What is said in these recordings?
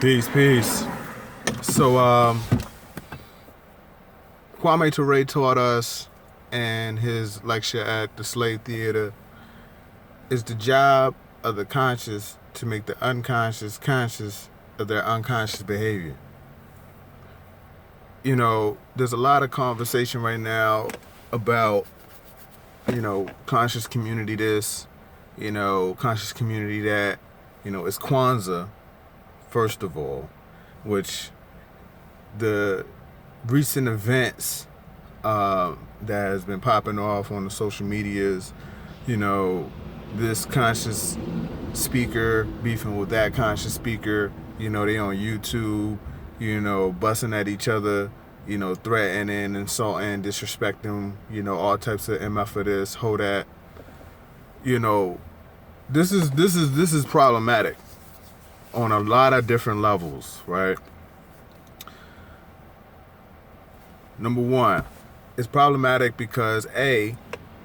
Peace, peace. So, Kwame Ture taught us in his lecture at the Slave Theater, it's the job of the conscious to make the unconscious conscious of their unconscious behavior. You know, there's a lot of conversation right now about, conscious community this, conscious community that, it's Kwanzaa, first of all, which the recent events that has been popping off on the social medias, this conscious speaker beefing with that conscious speaker, they on YouTube, busting at each other, threatening, insulting, disrespecting, all types of MF for this, hold that. This is problematic on a lot of different levels, right? Number one, it's problematic because A,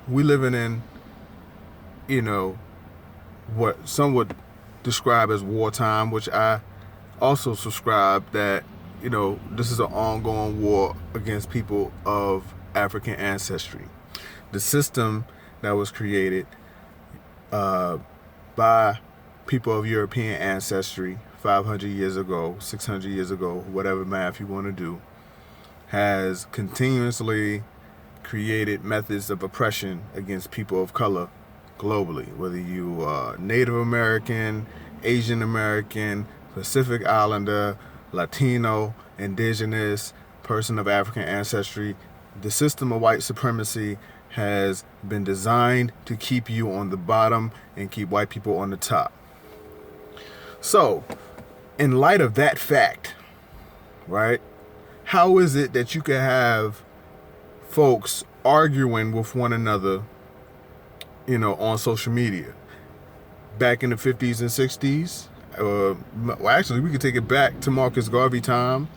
we living in, what some would describe as wartime, which I also subscribe that, this is an ongoing war against people of African ancestry. The system that was created by people of European ancestry 500 years ago, 600 years ago, whatever math you want to do, has continuously created methods of oppression against people of color globally, whether you are Native American, Asian American, Pacific Islander, Latino, Indigenous, person of African ancestry. The system of white supremacy has been designed to keep you on the bottom and keep white people on the top. So, in light of that fact, right, how is it that you can have folks arguing with one another, on social media? Back in the 50s and 60s, well, actually, we could take it back to Marcus Garvey time,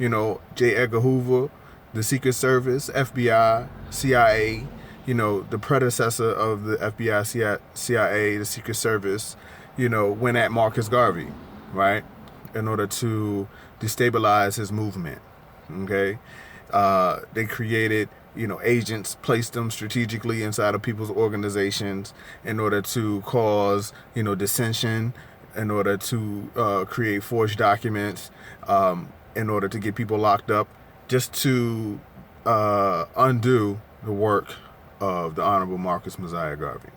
J. Edgar Hoover, the Secret Service, FBI, CIA, the predecessor of the FBI, CIA, the Secret Service, went at Marcus Garvey, right, in order to destabilize his movement. Okay, they created, agents, placed them strategically inside of people's organizations in order to cause, dissension, in order to create forged documents, in order to get people locked up, just to undo the work of the Honorable Marcus Mosiah Garvey.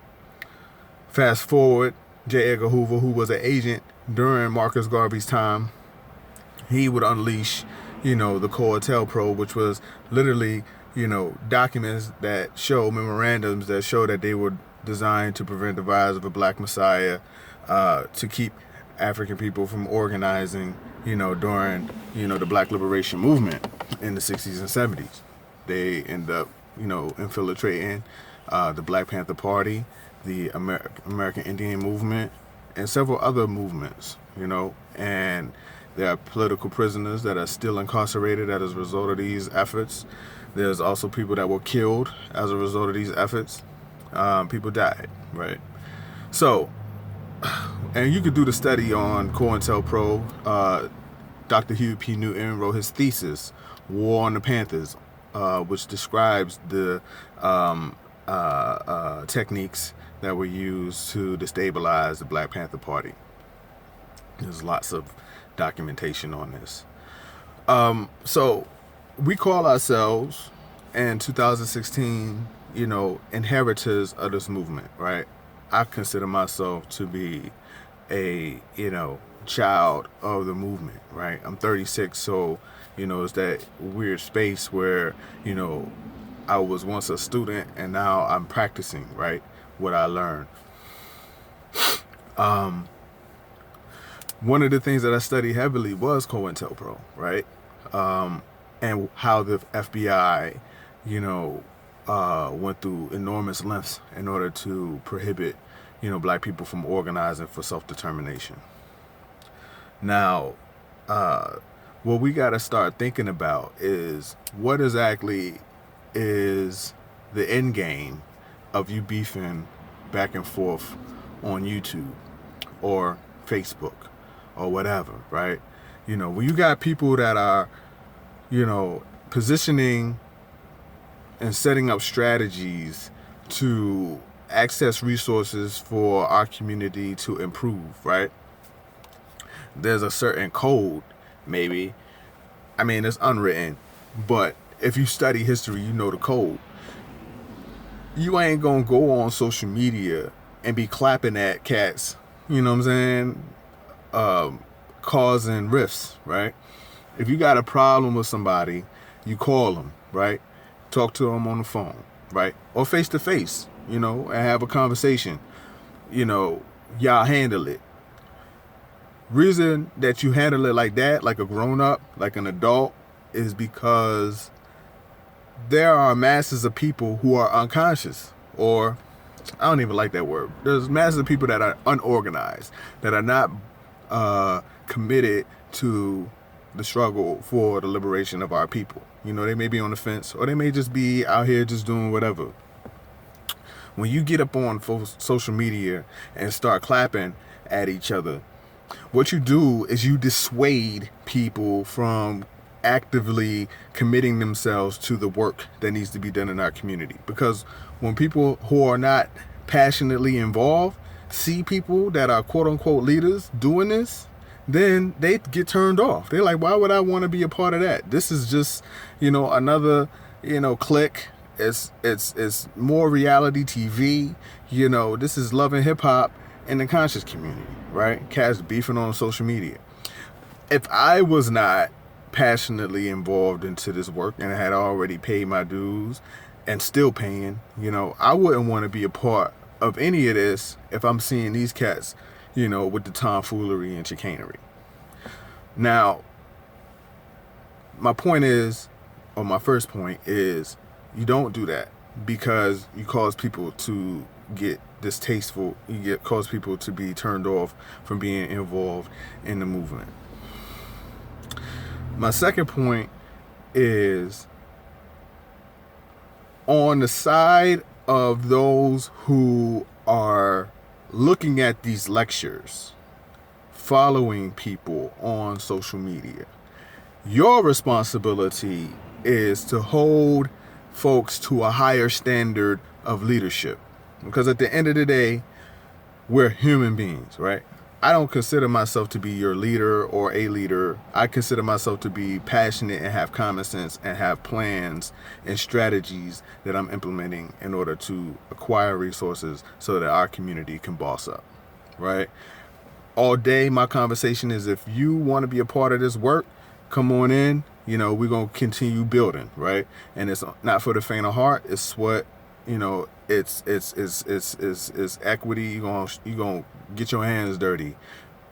Fast forward, J. Edgar Hoover, who was an agent during Marcus Garvey's time, he would unleash, the COINTELPRO, which was literally, documents that show, memorandums that show that they were designed to prevent the rise of a black messiah, to keep African people from organizing, during, the black liberation movement in the 60s and 70s. They end up, infiltrating the Black Panther Party, the American Indian movement, and several other movements, and there are political prisoners that are still incarcerated as a result of these efforts. There's also people that were killed as a result of these efforts. People died, right? So, and you could do the study on COINTELPRO. Dr. Huey Newton wrote his thesis, War on the Panthers, which describes the techniques that were used to destabilize the Black Panther Party. There's lots of documentation on this. So we call ourselves in 2016, inheritors of this movement, right? I consider myself to be a, child of the movement, right? I'm 36, so, it's that weird space where, I was once a student and now I'm practicing, right, what I learned. One of the things that I studied heavily was COINTELPRO, right? And how the FBI, went through enormous lengths in order to prohibit, black people from organizing for self-determination. Now, what we got to start thinking about is what exactly is the end game of you beefing back and forth on YouTube or Facebook or whatever, right? When you got people that are, positioning and setting up strategies to access resources for our community to improve, right? There's a certain code, maybe. I mean, it's unwritten, but if you study history, you know the code. You ain't gonna go on social media and be clapping at cats, you know what I'm saying? Causing rifts, right? If you got a problem with somebody, you call them, right? Talk to them on the phone, right? Or face to face, and have a conversation. Y'all handle it. Reason that you handle it like that, like a grown-up, like an adult, is because there are masses of people who are unconscious, or I don't even like that word. There's masses of people that are unorganized, that are not committed to the struggle for the liberation of our people. They may be on the fence, or they may just be out here just doing whatever. When you get up on social media and start clapping at each other, what you do is you dissuade people from actively committing themselves to the work that needs to be done in our community. Because when people who are not passionately involved see people that are quote unquote leaders doing this, then they get turned off. They're like, why would I want to be a part of that? This is just, another, click. It's more reality TV. This is love and hip hop in the conscious community, right? Cats beefing on social media. If I was not passionately involved into this work and I had already paid my dues and still paying, I wouldn't want to be a part of any of this if I'm seeing these cats, with the tomfoolery and chicanery. Now, my first point is, you don't do that because you cause people to get distasteful. Cause people to be turned off from being involved in the movement. My second point is, on the side of those who are looking at these lectures, following people on social media, your responsibility is to hold folks to a higher standard of leadership. Because at the end of the day, we're human beings, right? I don't consider myself to be your leader or a leader. I consider myself to be passionate and have common sense and have plans and strategies that I'm implementing in order to acquire resources so that our community can boss up, right? All day, my conversation is, if you want to be a part of this work, come on in. We're going to continue building, right? And it's not for the faint of heart. It's what, it's equity. You're going to get your hands dirty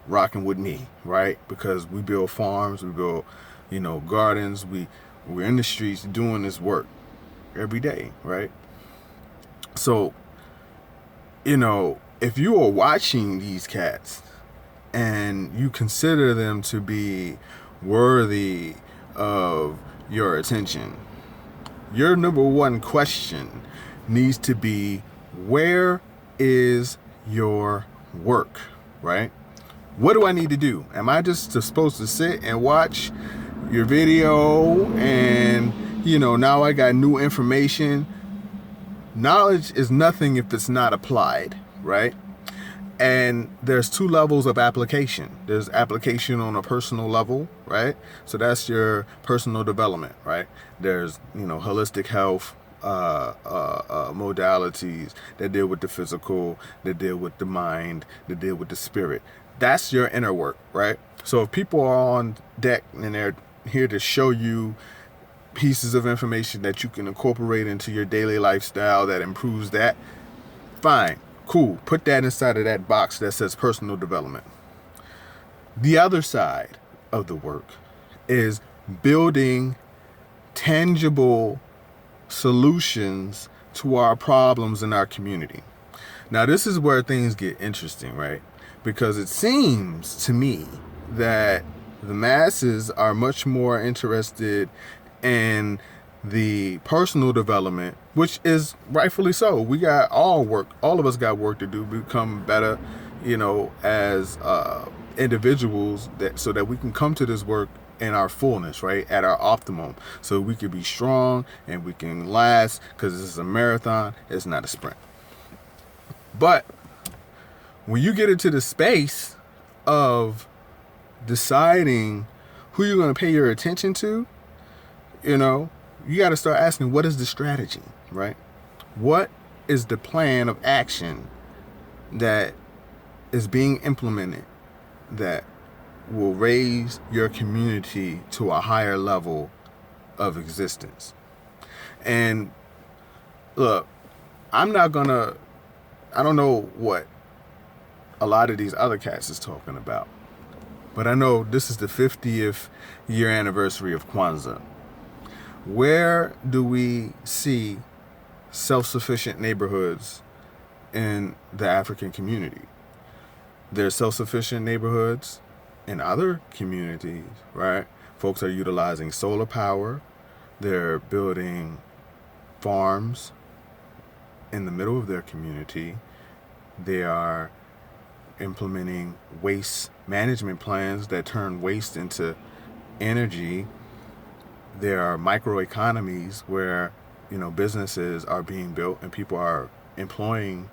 rocking with me, right? Because we build farms, we build, gardens. We're in the streets doing this work every day, right? So, if you are watching these cats and you consider them to be worthy of your attention, your number one question needs to be, where is your work, right? What do I need to do? Am I just supposed to sit and watch your video and, now I got new information? Knowledge is nothing if it's not applied, right? And there's two levels of application. There's application on a personal level, right? So that's your personal development, right? There's, holistic health modalities that deal with the physical, that deal with the mind, that deal with the spirit. That's your inner work, right? So if people are on deck and they're here to show you pieces of information that you can incorporate into your daily lifestyle that improves that, fine. Cool. Put that inside of that box that says personal development. The other side of the work is building tangible solutions to our problems in our community. Now, this is where things get interesting, right? Because it seems to me that the masses are much more interested in the personal development, which is rightfully so. We got all of us got work to do, become better, as individuals so that we can come to this work in our fullness, right, at our optimum, so we can be strong and we can last, because this is a marathon, it's not a sprint. But when you get into the space of deciding who you're going to pay your attention to, you got to start asking, what is the strategy, right? What is the plan of action that is being implemented that will raise your community to a higher level of existence? And look, I don't know what a lot of these other cats is talking about, but I know this is the 50th year anniversary of Kwanzaa. Where do we see self-sufficient neighborhoods in the African community? There's self-sufficient neighborhoods in other communities, right? Folks are utilizing solar power. They're building farms in the middle of their community. They are implementing waste management plans that turn waste into energy. There are microeconomies where, businesses are being built and people are employing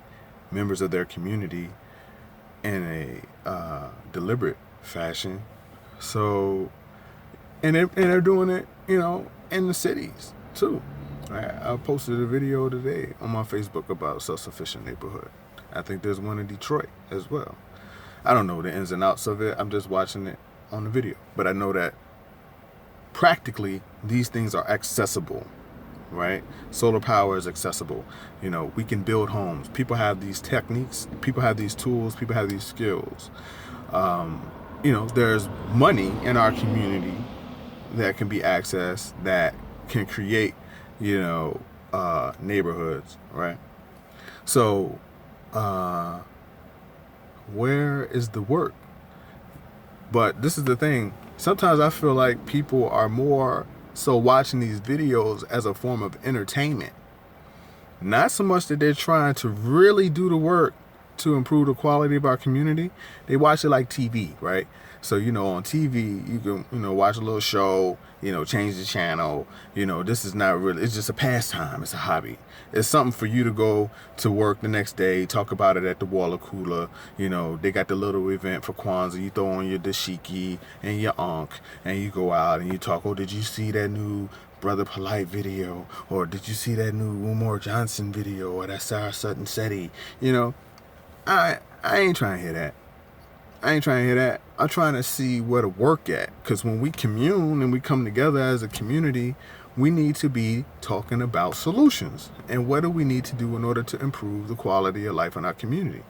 members of their community in a deliberate fashion. So, and they're doing it, in the cities too. I posted a video today on my Facebook about Self-Sufficient Neighborhood. I think there's one in Detroit as well. I don't know the ins and outs of it. I'm just watching it on the video. But I know that practically these things are accessible, right? Solar power is accessible. We can build homes. People have these techniques. People have these tools. People have these skills. There's money in our community that can be accessed that can create, neighborhoods, right? So, where is the work? But this is the thing. Sometimes I feel like people are more so watching these videos as a form of entertainment. Not so much that they're trying to really do the work to improve the quality of our community. They watch it like TV, right? So, on TV, you can, watch a little show, change the channel. This is not really, it's just a pastime. It's a hobby. It's something for you to go to work the next day, talk about it at the water cooler. They got the little event for Kwanzaa. You throw on your dashiki and your ankh, and you go out and you talk, oh, did you see that new Brother Polite video? Or did you see that new Umar Johnson video? Or that Sarah Sutton Seti? I ain't trying to hear that. I'm trying to see where to work at. Because when we commune and we come together as a community, we need to be talking about solutions. And what do we need to do in order to improve the quality of life in our community?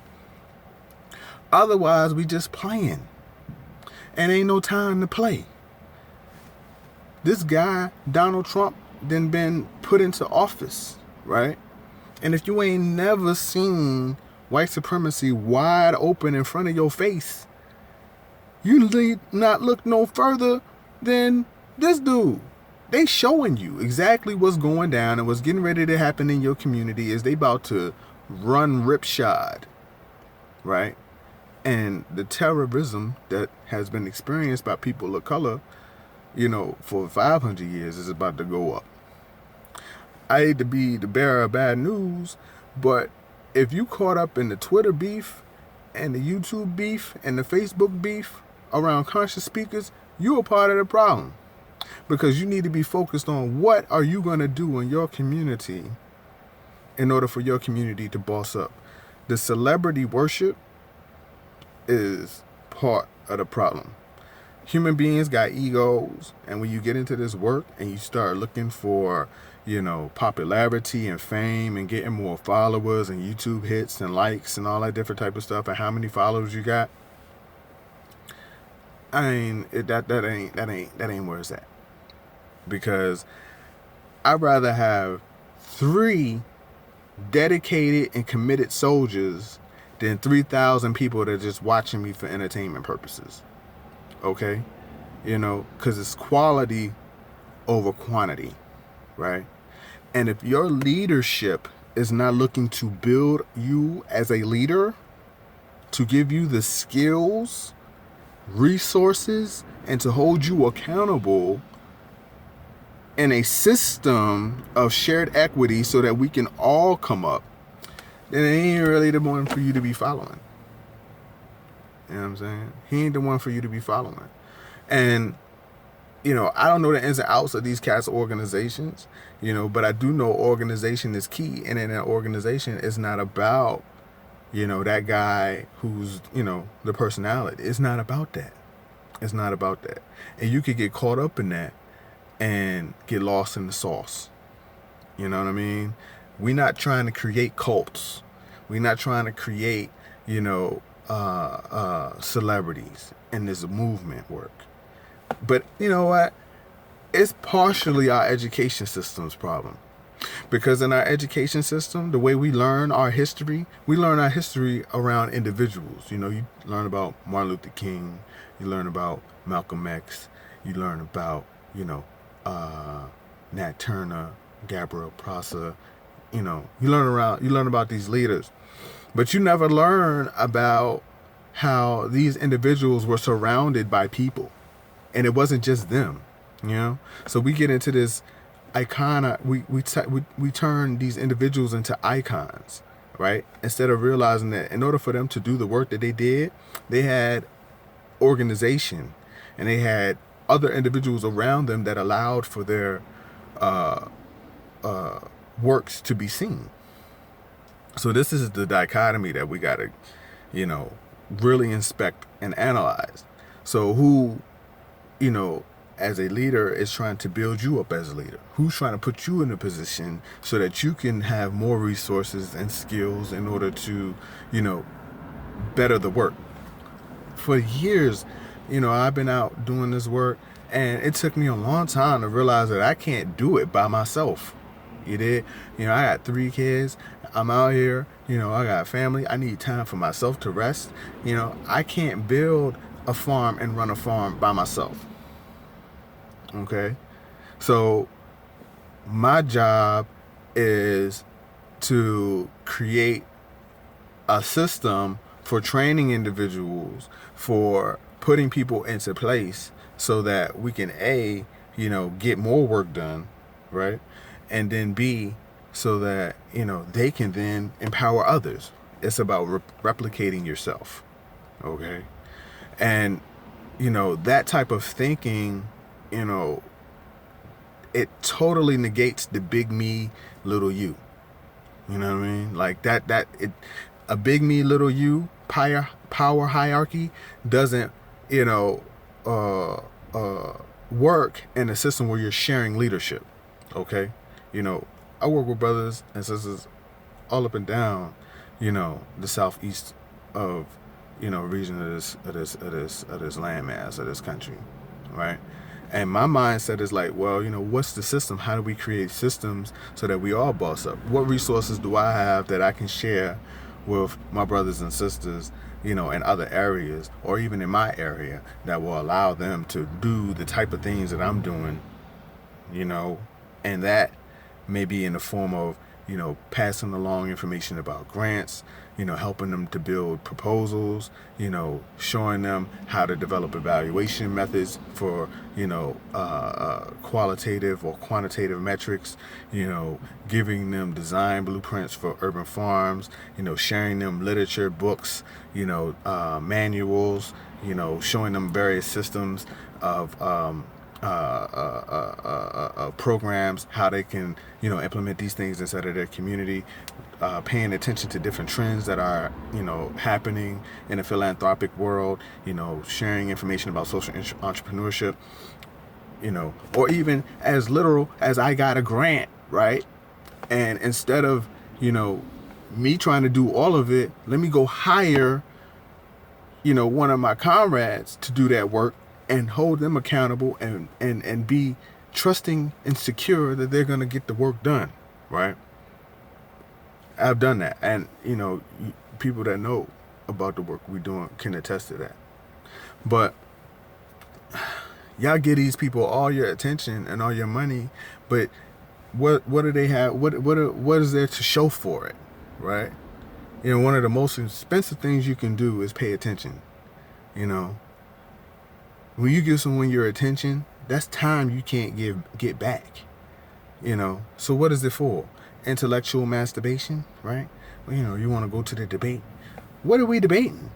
Otherwise, we just playing. And ain't no time to play. This guy, Donald Trump, then been put into office, right? And if you ain't never seen white supremacy wide open in front of your face, you need not look no further than this dude. They showing you exactly what's going down and what's getting ready to happen in your community is they about to run ripshod, right? And the terrorism that has been experienced by people of color, for 500 years is about to go up. I hate to be the bearer of bad news, but if you caught up in the Twitter beef and the YouTube beef and the Facebook beef around conscious speakers, you are part of the problem. Because you need to be focused on what are you going to do in your community in order for your community to boss up. The celebrity worship is part of the problem. Human beings got egos, and when you get into this work and you start looking for, popularity and fame and getting more followers and YouTube hits and likes and all that different type of stuff and how many followers you got, that ain't where it's at. Because I'd rather have 3 dedicated and committed soldiers than 3,000 people that are just watching me for entertainment purposes. Okay? Because it's quality over quantity, right? And if your leadership is not looking to build you as a leader, to give you the skills resources and to hold you accountable in a system of shared equity so that we can all come up, then it ain't really the one for you to be following. You know what I'm saying? He ain't the one for you to be following. And, I don't know the ins and outs of these cats' organizations, but I do know organization is key. And in an organization, it's not about, that guy who's, the personality. It's not about that. It's not about that. And you could get caught up in that and get lost in the sauce. You know what I mean? We're not trying to create cults. We're not trying to create, celebrities in this movement work. But you know what? It's partially our education system's problem. Because in our education system, the way we learn our history around individuals. You learn about Martin Luther King, you learn about Malcolm X, you learn about, Nat Turner, Gabriel Prosser, you learn about these leaders. But you never learn about how these individuals were surrounded by people. And it wasn't just them, So we get into this we turn these individuals into icons, right? Instead of realizing that in order for them to do the work that they did, they had organization and they had other individuals around them that allowed for their works to be seen. So this is the dichotomy that we got to, really inspect and analyze. So who, as a leader is trying to build you up as a leader? Who's trying to put you in a position so that you can have more resources and skills in order to, better the work? For years, I've been out doing this work, and it took me a long time to realize that I can't do it by myself. You did? I got 3 kids. I'm out here. I got a family. I need time for myself to rest. I can't build a farm and run a farm by myself. Okay? So my job is to create a system for training individuals, for putting people into place so that we can A, get more work done, right? And then B, so that, they can then empower others. It's about replicating yourself, okay? And, that type of thinking, it totally negates the big me, little you. You know what I mean? Like a big me, little you power hierarchy doesn't, work in a system where you're sharing leadership, okay? I work with brothers and sisters all up and down, the southeast of, region of this landmass of this country, right? And my mindset is like, well, what's the system? How do we create systems so that we all boss up? What resources do I have that I can share with my brothers and sisters, in other areas or even in my area that will allow them to do the type of things that I'm doing, and that may be in the form of, passing along information about grants, helping them to build proposals, showing them how to develop evaluation methods for, qualitative or quantitative metrics, giving them design blueprints for urban farms, sharing them literature, books, manuals, showing them various systems of programs, how they can, implement these things inside of their community, paying attention to different trends that are, happening in the philanthropic world, sharing information about social entrepreneurship, or even as literal as I got a grant, right? And instead of, me trying to do all of it, let me go hire, one of my comrades to do that work and hold them accountable and be trusting and secure that they're going to get the work done, right? I've done that. And, people that know about the work we're doing can attest to that. But y'all give these people all your attention and all your money, but what do they have? What is there to show for it, right? One of the most expensive things you can do is pay attention, When you give someone your attention, that's time you can't get back. So what is it for? Intellectual masturbation, right? Well, you want to go to the debate. What are we debating?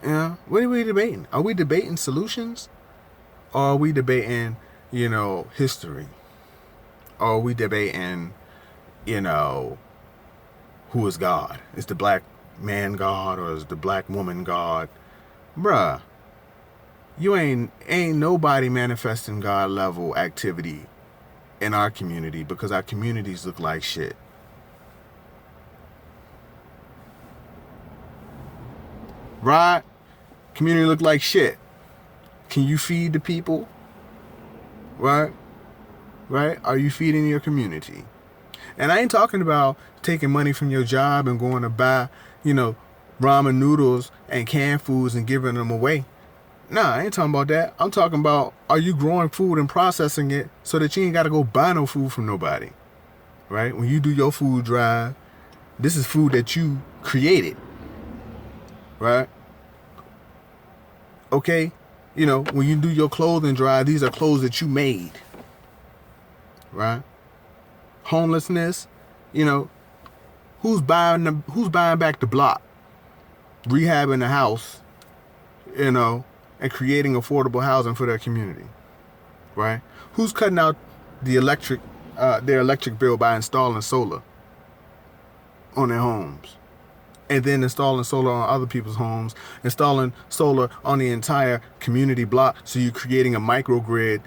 What are we debating? Are we debating solutions? Or are we debating, history? Or are we debating, who is God? Is the black man God or is the black woman God? Bruh, you ain't nobody manifesting God level activity in our community because our communities look like shit. Right? Community look like shit. Can you feed the people? Right? Are you feeding your community? And I ain't talking about taking money from your job and going to buy, ramen noodles and canned foods and giving them away. Nah, I ain't talking about that. I'm talking about, are you growing food and processing it so that you ain't got to go buy no food from nobody? Right? When you do your food drive, this is food that you created. Right? Okay? When you do your clothing drive, these are clothes that you made. Right? Homelessness, who's buying back the block? Rehabbing the house, and creating affordable housing for their community. Right? Who's cutting out their electric bill by installing solar on their homes? And then installing solar on other people's homes, installing solar on the entire community block. So you're creating a microgrid.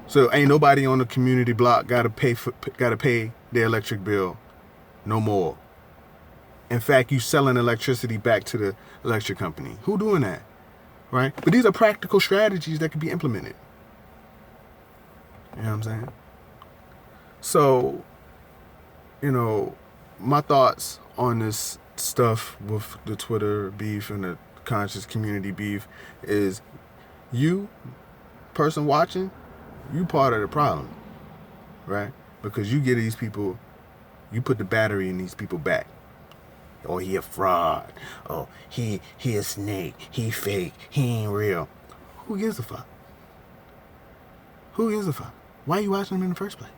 So ain't nobody on the community block gotta pay their electric bill no more. In fact, you selling electricity back to the electric company. Who doing that? Right? But these are practical strategies that can be implemented. You know what I'm saying? So, my thoughts on this stuff with the Twitter beef and the conscious community beef is, you, person watching, you part of the problem, right? Because you get these people, you put the battery in these people back. Oh, he a fraud. Oh, he a snake. He fake. He ain't real. Who gives a fuck? Who gives a fuck? Why are you watching them in the first place?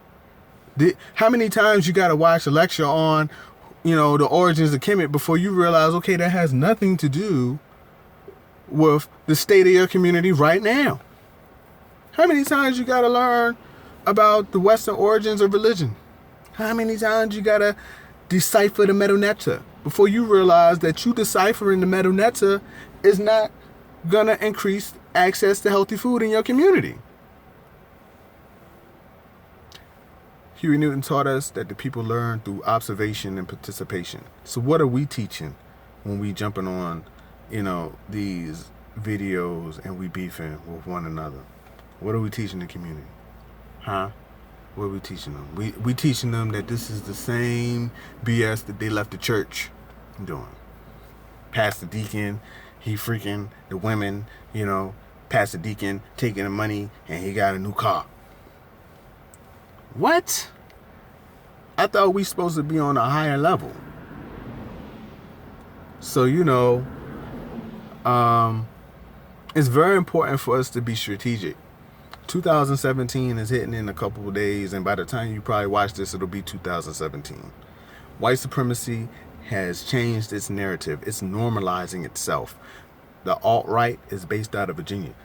How many times you gotta watch a lecture on, the origins of Kemet before you realize, okay, that has nothing to do with the state of your community right now? How many times you gotta learn about the Western origins of religion? How many times you gotta decipher the Medu Neter before you realize that you deciphering the Medu Neter is not gonna increase access to healthy food in your community? Huey Newton taught us that the people learn through observation and participation. So what are we teaching when we jumping on, these videos and we beefing with one another? What are we teaching the community? Huh? What are we teaching them? We teaching them that this is the same BS that they left the church doing. Pastor Deacon, he freaking the women, Pastor Deacon taking the money and he got a new car. What? I thought we supposed to be on a higher level. So, it's very important for us to be strategic. 2017 is hitting in a couple of days, and by the time you probably watch this, it'll be 2017. White supremacy has changed its narrative. It's normalizing itself. The alt-right is based out of Virginia.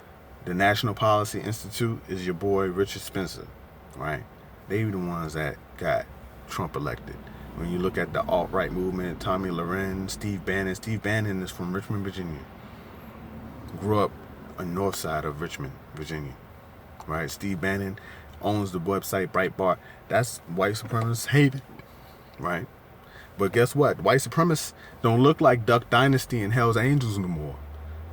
The National Policy Institute is your boy Richard Spencer, right? They were the ones that got Trump elected. When you look at the alt-right movement, Tommy Loren, Steve Bannon. Steve Bannon is from Richmond, Virginia. Grew up on the north side of Richmond, Virginia. Right? Steve Bannon owns the website Breitbart. That's white supremacist haven. Right? But guess what? White supremacists don't look like Duck Dynasty and Hell's Angels no more.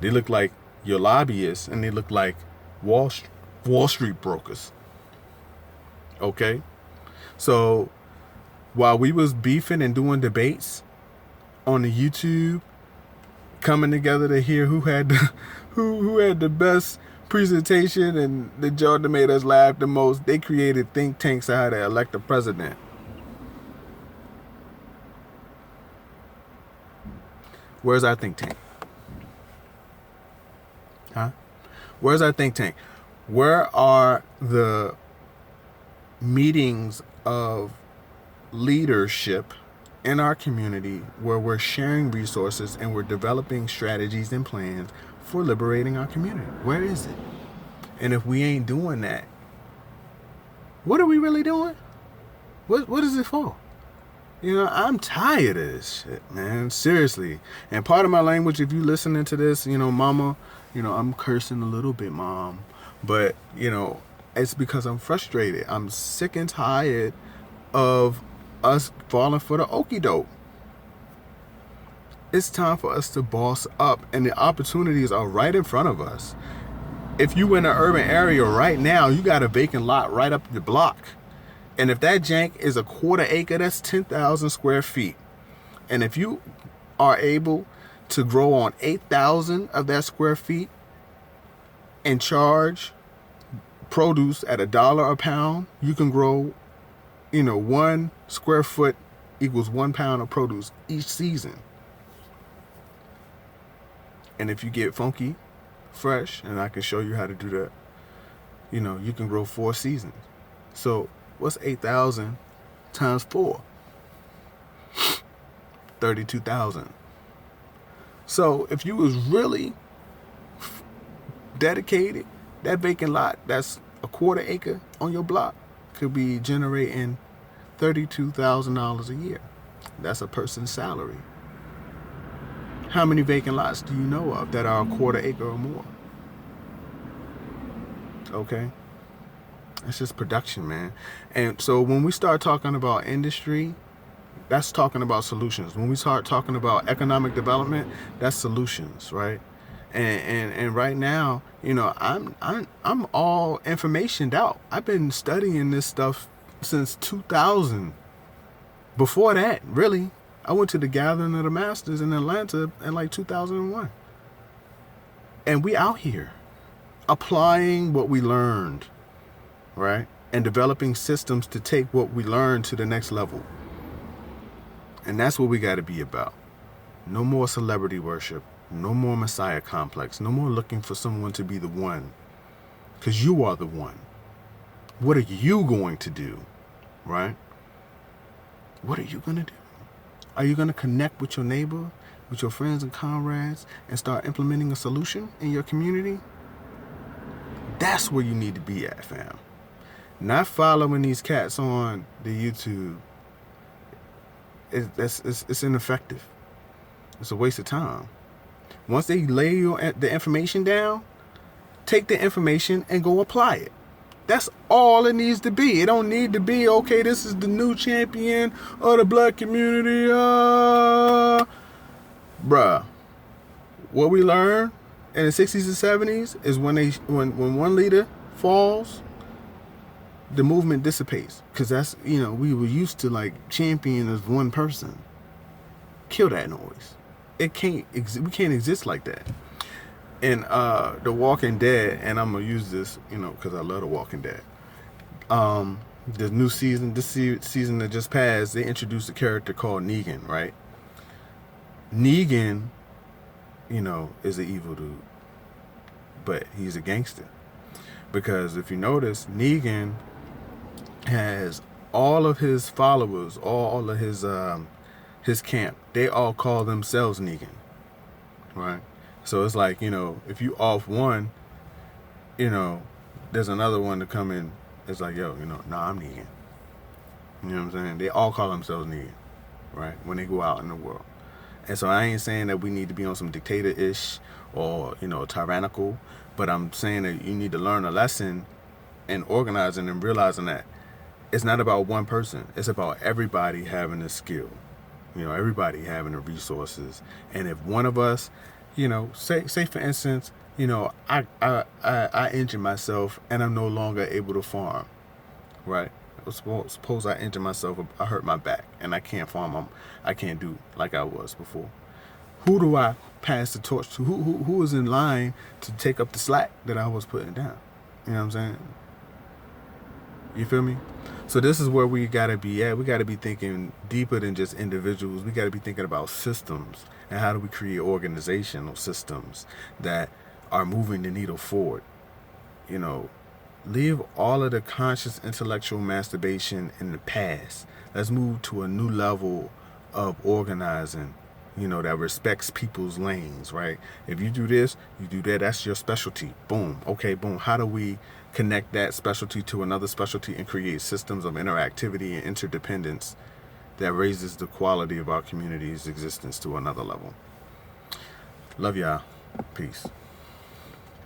They look like your lobbyists, and they look like Wall Street brokers. Okay? So while we was beefing and doing debates on the YouTube, coming together to hear who had the best presentation and the joke that made us laugh the most, they created think tanks on how to elect a president. Where's our think tank? Where's our think tank? Where are the meetings of leadership in our community where we're sharing resources and we're developing strategies and plans for liberating our community? Where is it? And if we ain't doing that, what are we really doing? What is it for? You know, I'm tired of this shit, man. Seriously. And part of my language, if you listening to this, you know, mama, you know, I'm cursing a little bit, mom. But, you know, it's because I'm frustrated. I'm sick and tired of us falling for the okie doke. It's time for us to boss up, and the opportunities are right in front of us. If you in an urban area right now, you got a vacant lot right up the block. And if that jank is a quarter acre, that's 10,000 square feet. And if you are able to grow on 8,000 of that square feet and charge produce at $1 a pound, you can grow, you know, 1 square foot equals 1 pound of produce each season. And if you get funky, fresh, and I can show you how to do that, you know, you can grow 4 seasons. So what's 8,000 times 4? 32,000. So if you was really dedicated, that vacant lot that's a quarter acre on your block could be generating $32,000 a year. That's a person's salary. How many vacant lots do you know of that are a quarter acre or more? Okay. It's just production, man. And so when we start talking about industry, that's talking about solutions. When we start talking about economic development, that's solutions, right? And right now, you know, I'm all informationed out. I've been studying this stuff since 2000. Before that, really, I went to the Gathering of the Masters in Atlanta in like 2001. And we out here applying what we learned, right? And developing systems to take what we learned to the next level. And that's what we got to be about. No more celebrity worship. No more Messiah complex. No more looking for someone to be the one. Because you are the one. What are you going to do? Right? What are you going to do? Are you going to connect with your neighbor, with your friends and comrades, and start implementing a solution in your community? That's where you need to be at, fam. Not following these cats on the YouTube. It's ineffective. It's a waste of time. Once they lay the information down, take the information and go apply it. That's all it needs to be. It don't need to be, okay, this is the new champion of the black community. Bruh. What we learned in the 60s and 70s is when one leader falls, the movement dissipates. Because that's, you know, we were used to like champion as one person. Kill that noise. We can't exist like that. In The Walking Dead, and I'm gonna use this, you know, because I love The Walking Dead. The new season, this season that just passed, they introduced a character called Negan, right? Negan, you know, is an evil dude, but he's a gangster. Because if you notice, Negan has all of his followers, all of his camp, they all call themselves Negan, right? So it's like, you know, if you off one, you know, there's another one to come in. It's like, yo, you know, nah, I'm Negan. You know what I'm saying? They all call themselves Negan, right? When they go out in the world. And so I ain't saying that we need to be on some dictator-ish or, you know, tyrannical, but I'm saying that you need to learn a lesson in organizing and realizing that it's not about one person. It's about everybody having a skill. You know, everybody having the resources. And if one of us, you know, say for instance, you know, I injured myself and I'm no longer able to farm, right? Suppose I injured myself, I hurt my back and I can't farm. I can't do like I was before. Who do I pass the torch to? Who is in line to take up the slack that I was putting down? You know what I'm saying? You feel me? So this is where we gotta be at. We gotta be thinking deeper than just individuals. We gotta be thinking about systems and how do we create organizational systems that are moving the needle forward. You know, leave all of the conscious intellectual masturbation in the past. Let's move to a new level of organizing, you know, that respects people's lanes, right? If you do this, you do that, that's your specialty. Boom. Okay, boom. How do we connect that specialty to another specialty and create systems of interactivity and interdependence that raises the quality of our community's existence to another level? Love y'all. Peace.